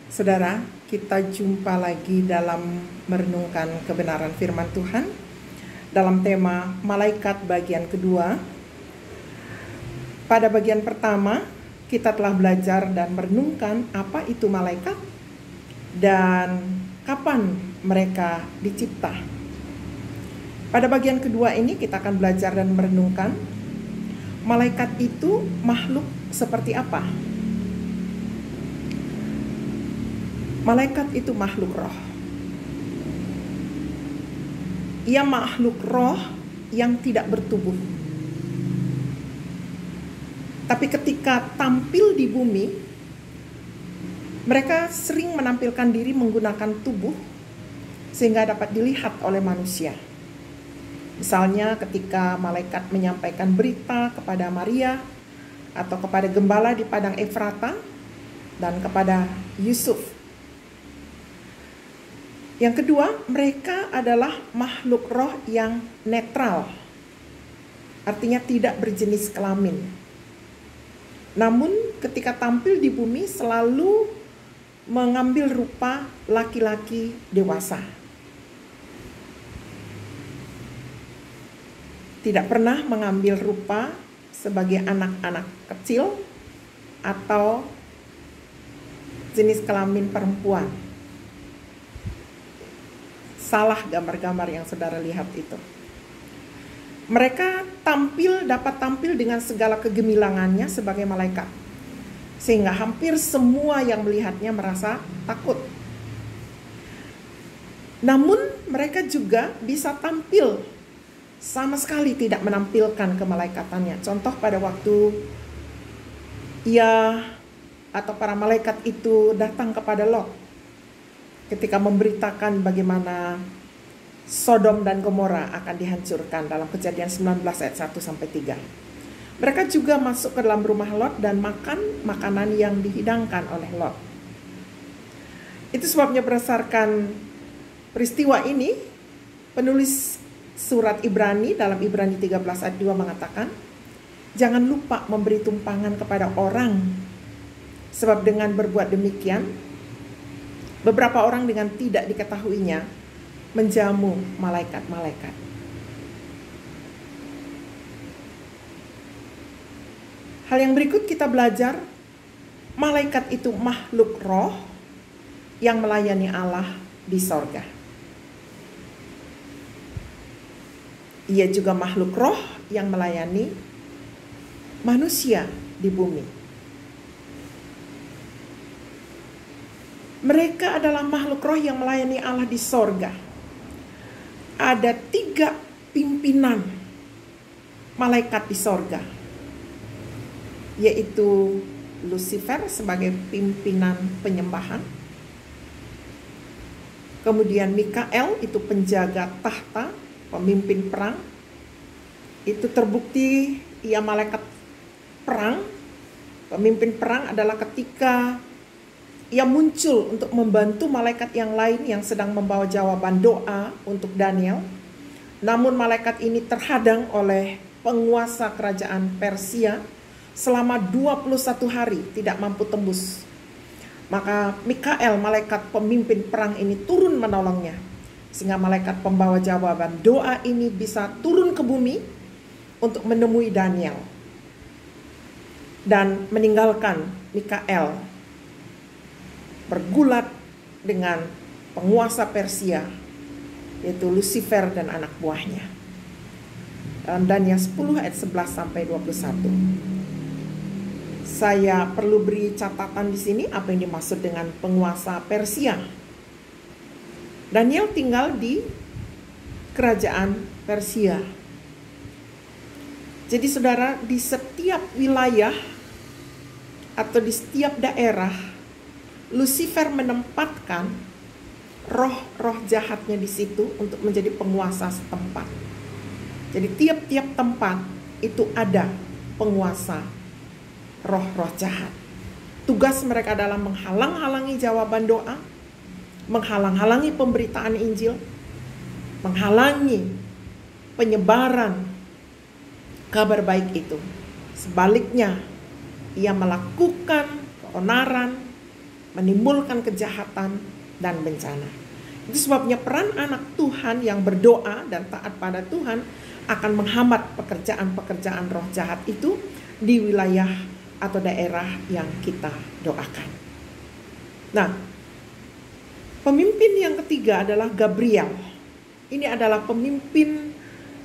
Saudara, kita jumpa lagi dalam merenungkan kebenaran firman Tuhan dalam tema Malaikat bagian kedua. Pada bagian pertama, kita telah belajar dan merenungkan apa itu malaikat dan kapan mereka dicipta. Pada bagian kedua ini kita akan belajar dan merenungkan malaikat itu makhluk seperti apa. Malaikat itu makhluk roh. Ia makhluk roh yang tidak bertubuh. Tapi ketika tampil di bumi, mereka sering menampilkan diri menggunakan tubuh sehingga dapat dilihat oleh manusia. Misalnya ketika malaikat menyampaikan berita kepada Maria atau kepada gembala di padang Efrata dan kepada Yusuf. Yang kedua, mereka adalah makhluk roh yang netral, artinya tidak berjenis kelamin. Namun ketika tampil di bumi selalu mengambil rupa laki-laki dewasa. Tidak pernah mengambil rupa sebagai anak-anak kecil atau jenis kelamin perempuan. Salah gambar-gambar yang saudara lihat itu. Mereka dapat tampil dengan segala kegemilangannya sebagai malaikat. Sehingga hampir semua yang melihatnya merasa takut. Namun mereka juga bisa tampil sama sekali tidak menampilkan kemalaikatannya. Contoh pada waktu ia atau para malaikat itu datang kepada Lot. Ketika memberitakan bagaimana Sodom dan Gomora akan dihancurkan dalam Kejadian 19 ayat 1-3. Mereka juga masuk ke dalam rumah Lot dan makan makanan yang dihidangkan oleh Lot. Itu sebabnya berdasarkan peristiwa ini, penulis surat Ibrani dalam Ibrani 13 ayat 2 mengatakan, jangan lupa memberi tumpangan kepada orang, sebab dengan berbuat demikian, beberapa orang dengan tidak diketahuinya menjamu malaikat-malaikat. Hal yang berikut kita belajar, malaikat itu makhluk roh yang melayani Allah di sorga. Ia juga makhluk roh yang melayani manusia di bumi. Mereka adalah makhluk roh yang melayani Allah di sorga. Ada 3 pimpinan malaikat di sorga, yaitu Lucifer sebagai pimpinan penyembahan. Kemudian Mikael itu penjaga tahta, pemimpin perang. Itu terbukti ia malaikat perang. Pemimpin perang adalah ketika ia muncul untuk membantu malaikat yang lain yang sedang membawa jawaban doa untuk Daniel. Namun malaikat ini terhadang oleh penguasa kerajaan Persia selama 21 hari tidak mampu tembus. Maka Mikael, malaikat pemimpin perang ini turun menolongnya. Sehingga malaikat pembawa jawaban doa ini bisa turun ke bumi untuk menemui Daniel. Dan meninggalkan Mikael bergulat dengan penguasa Persia, yaitu Lucifer dan anak buahnya. Dalam Daniel 10 ayat 11-21. Saya perlu beri catatan di sini apa yang dimaksud dengan penguasa Persia. Daniel tinggal di kerajaan Persia. Jadi saudara, di setiap wilayah atau di setiap daerah Lucifer menempatkan roh-roh jahatnya di situ untuk menjadi penguasa setempat. Jadi tiap-tiap tempat itu ada penguasa roh-roh jahat. Tugas mereka adalah menghalang-halangi jawaban doa, menghalang-halangi pemberitaan Injil, menghalangi penyebaran kabar baik itu. Sebaliknya, ia melakukan keonaran, menimbulkan kejahatan dan bencana. Itu sebabnya peran anak Tuhan yang berdoa dan taat pada Tuhan akan menghambat pekerjaan-pekerjaan roh jahat itu di wilayah atau daerah yang kita doakan. Nah, pemimpin yang ketiga adalah Gabriel. Ini adalah pemimpin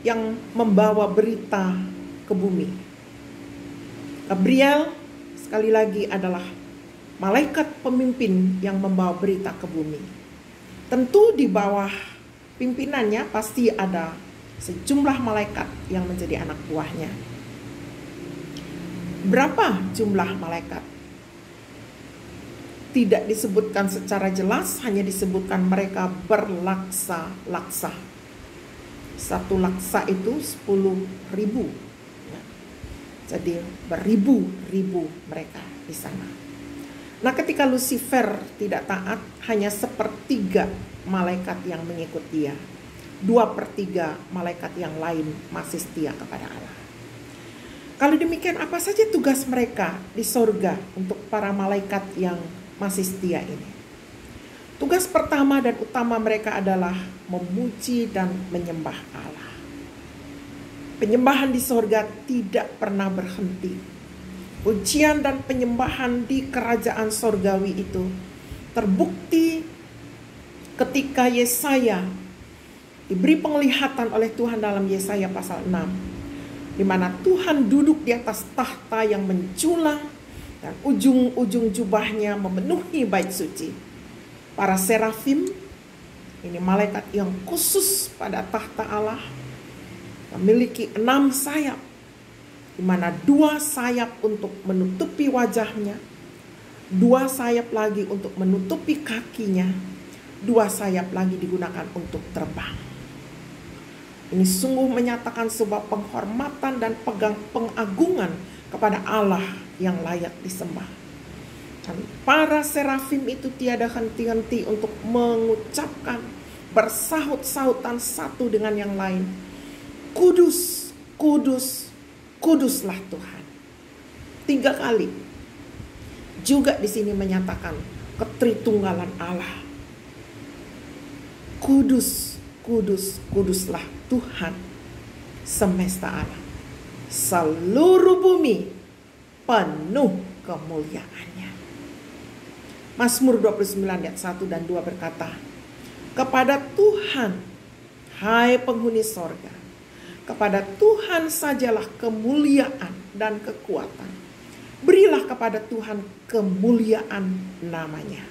yang membawa berita ke bumi. Gabriel sekali lagi adalah malaikat pemimpin yang membawa berita ke bumi. Tentu di bawah pimpinannya pasti ada sejumlah malaikat yang menjadi anak buahnya. Berapa jumlah malaikat? Tidak disebutkan secara jelas, hanya disebutkan mereka berlaksa-laksa. Satu laksa itu 10.000. Jadi beribu-ribu mereka di sana. Nah, ketika Lucifer tidak taat, hanya 1/3 malaikat yang mengikut dia. 2/3 malaikat yang lain masih setia kepada Allah. Kalau demikian, apa saja tugas mereka di sorga untuk para malaikat yang masih setia ini? Tugas pertama dan utama mereka adalah memuji dan menyembah Allah. Penyembahan di sorga tidak pernah berhenti. Pujian dan penyembahan di kerajaan sorgawi itu terbukti ketika Yesaya diberi penglihatan oleh Tuhan dalam Yesaya pasal 6, di mana Tuhan duduk di atas tahta yang menjulang dan ujung-ujung jubahnya memenuhi bait suci. Para serafim, ini malaikat yang khusus pada tahta Allah, memiliki 6 sayap, di mana 2 sayap untuk menutupi wajahnya, 2 sayap lagi untuk menutupi kakinya, 2 sayap lagi digunakan untuk terbang. Ini sungguh menyatakan sebuah penghormatan dan pengagungan kepada Allah yang layak disembah. Dan para serafim itu tiada henti-henti untuk mengucapkan bersahut-sahutan satu dengan yang lain, Kudus, kudus, kuduslah Tuhan. 3 kali. Juga di sini menyatakan ketritunggalan Allah. Kudus, kudus, kuduslah Tuhan semesta alam. Seluruh bumi penuh kemuliaannya. Mazmur 29 ayat 1 dan 2 berkata, kepada Tuhan, hai penghuni sorga, kepada Tuhan sajalah kemuliaan dan kekuatan. Berilah kepada Tuhan kemuliaan namanya.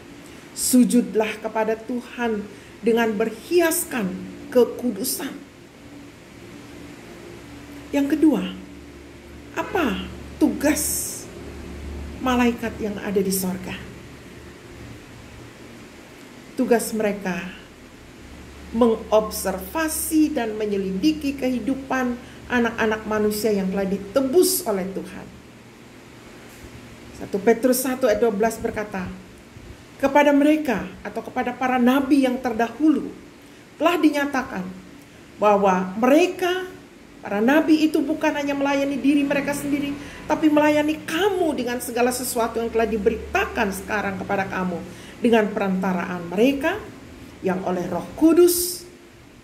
Sujudlah kepada Tuhan dengan berhiaskan kekudusan. Yang kedua, apa tugas malaikat yang ada di sorga? Tugas mereka mengobservasi dan menyelidiki kehidupan anak-anak manusia yang telah ditebus oleh Tuhan. 1 Petrus 1 ayat 12 berkata, kepada mereka atau kepada para nabi yang terdahulu telah dinyatakan bahwa mereka, para nabi itu bukan hanya melayani diri mereka sendiri, tapi melayani kamu dengan segala sesuatu yang telah diberitakan sekarang kepada kamu dengan perantaraan mereka yang oleh Roh Kudus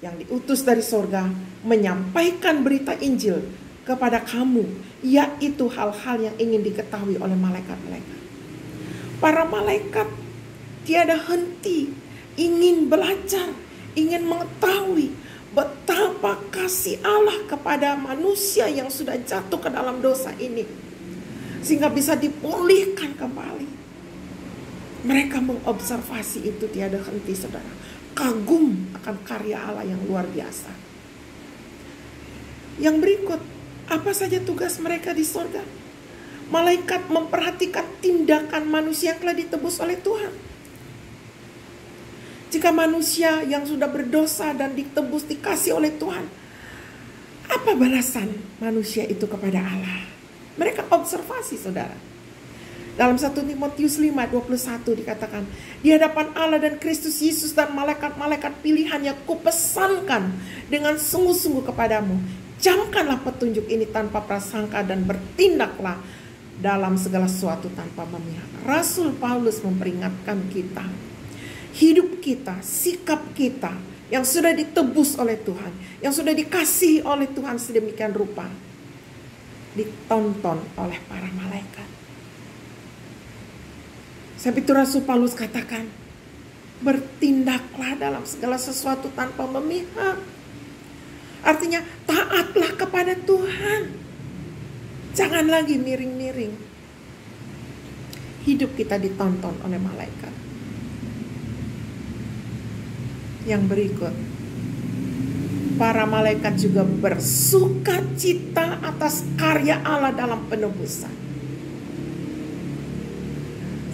yang diutus dari sorga menyampaikan berita Injil kepada kamu, yaitu hal-hal yang ingin diketahui oleh malaikat-malaikat. Para malaikat tiada henti ingin belajar, ingin mengetahui betapa kasih Allah kepada manusia yang sudah jatuh ke dalam dosa ini, sehingga bisa dipulihkan kembali. Mereka mengobservasi itu tiada henti, saudara. Kagum akan karya Allah yang luar biasa. Yang berikut, apa saja tugas mereka di sorga? Malaikat memperhatikan tindakan manusia yang telah ditebus oleh Tuhan. Jika manusia yang sudah berdosa dan ditebus dikasih oleh Tuhan, apa balasan manusia itu kepada Allah? Mereka observasi, saudara. Dalam 1 Timotius 5:21 dikatakan, di hadapan Allah dan Kristus Yesus dan malaikat-malaikat pilihannya kupesankan dengan sungguh-sungguh kepadamu, camkanlah petunjuk ini tanpa prasangka dan bertindaklah dalam segala sesuatu tanpa memihak. Rasul Paulus memperingatkan kita, hidup kita, sikap kita yang sudah ditebus oleh Tuhan, yang sudah dikasihi oleh Tuhan sedemikian rupa, ditonton oleh para malaikat. Sebab itu Rasul Paulus katakan, bertindaklah dalam segala sesuatu tanpa memihak. Artinya taatlah kepada Tuhan. Jangan lagi miring-miring. Hidup kita ditonton oleh malaikat. Yang berikut, para malaikat juga bersuka cita atas karya Allah dalam penebusan.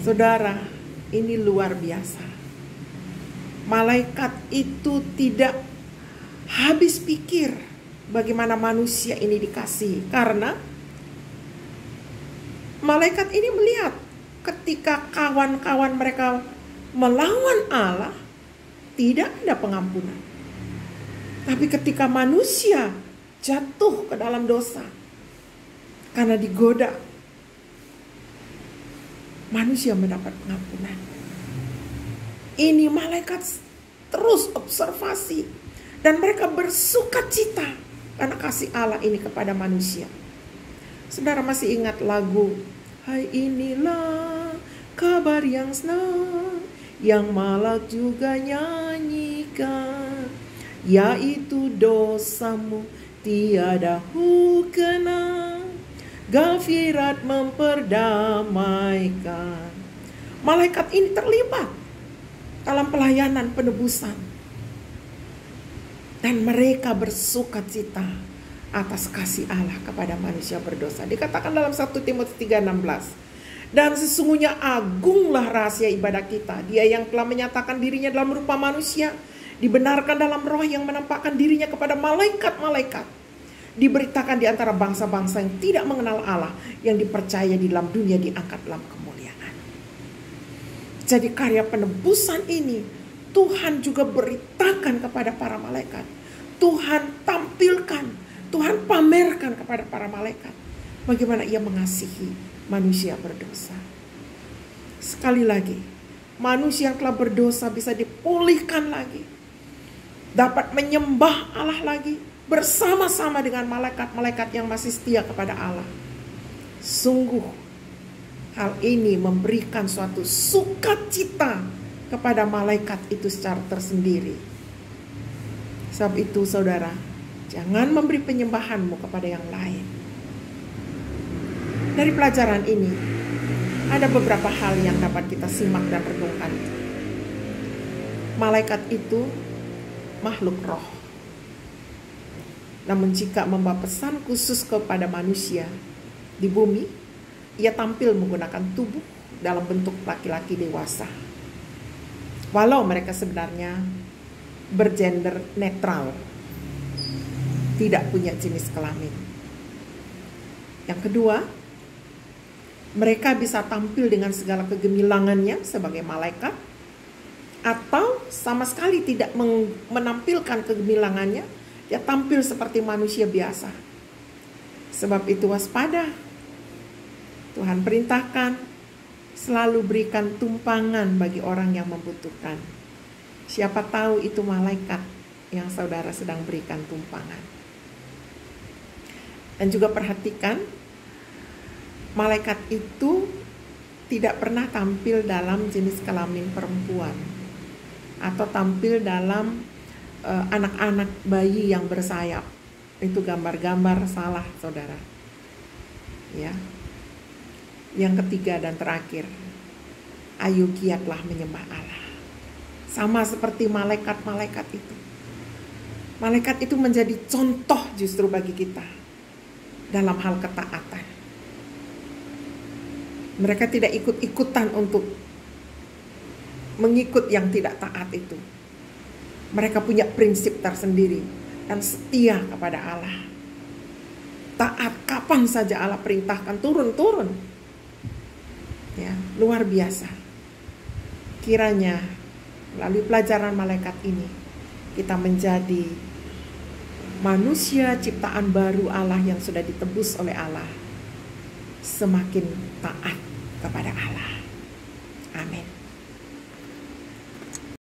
Saudara, ini luar biasa. Malaikat itu tidak habis pikir bagaimana manusia ini dikasihi, karena malaikat ini melihat ketika kawan-kawan mereka melawan Allah, tidak ada pengampunan. Tapi ketika manusia jatuh ke dalam dosa karena digoda, manusia mendapat pengampunan. Ini malaikat terus observasi dan mereka bersuka cita karena kasih Allah ini kepada manusia. Saudara masih ingat lagu Hai inilah kabar yang senang yang malak juga nyanyikan, yaitu dosamu tiada hukena, Gafirat memperdamaikan. Malaikat ini terlibat dalam pelayanan penebusan, dan mereka bersuka cita atas kasih Allah kepada manusia berdosa. Dikatakan dalam 1 Timotius 3:16, dan sesungguhnya agunglah rahasia ibadah kita, Dia yang telah menyatakan dirinya dalam rupa manusia, dibenarkan dalam roh yang menampakkan dirinya kepada malaikat-malaikat, diberitakan di antara bangsa-bangsa yang tidak mengenal Allah, yang dipercaya di dalam dunia diangkat dalam kemuliaan. Jadi karya penebusan ini Tuhan juga beritakan kepada para malaikat. Tuhan tampilkan, Tuhan pamerkan kepada para malaikat bagaimana Ia mengasihi manusia berdosa. Sekali lagi, manusia yang telah berdosa bisa dipulihkan lagi, dapat menyembah Allah lagi bersama-sama dengan malaikat-malaikat yang masih setia kepada Allah. Sungguh hal ini memberikan suatu sukacita kepada malaikat itu secara tersendiri. Sebab itu saudara, jangan memberi penyembahanmu kepada yang lain. Dari pelajaran ini, ada beberapa hal yang dapat kita simak dan renungkan. Malaikat itu makhluk roh. Namun jika membawa pesan khusus kepada manusia di bumi, ia tampil menggunakan tubuh dalam bentuk laki-laki dewasa. Walau mereka sebenarnya bergender netral, tidak punya jenis kelamin. Yang kedua, mereka bisa tampil dengan segala kegemilangannya sebagai malaikat, atau sama sekali tidak menampilkan kegemilangannya, dia tampil seperti manusia biasa. Sebab itu waspada. Tuhan perintahkan selalu berikan tumpangan bagi orang yang membutuhkan. Siapa tahu itu malaikat yang saudara sedang berikan tumpangan. Dan juga perhatikan, malaikat itu tidak pernah tampil dalam jenis kelamin perempuan atau tampil dalam anak-anak bayi yang bersayap. Itu gambar-gambar salah, saudara. Ya. Yang ketiga dan terakhir, ayo giatlah menyembah Allah. Sama seperti malaikat-malaikat itu. Malaikat itu menjadi contoh justru bagi kita dalam hal ketaatan. Mereka tidak ikut-ikutan untuk mengikut yang tidak taat itu. Mereka punya prinsip tersendiri dan setia kepada Allah. Taat kapan saja Allah perintahkan, turun-turun. Ya, luar biasa. Kiranya melalui pelajaran malaikat ini kita menjadi manusia ciptaan baru Allah yang sudah ditebus oleh Allah, semakin taat kepada Allah. Amin.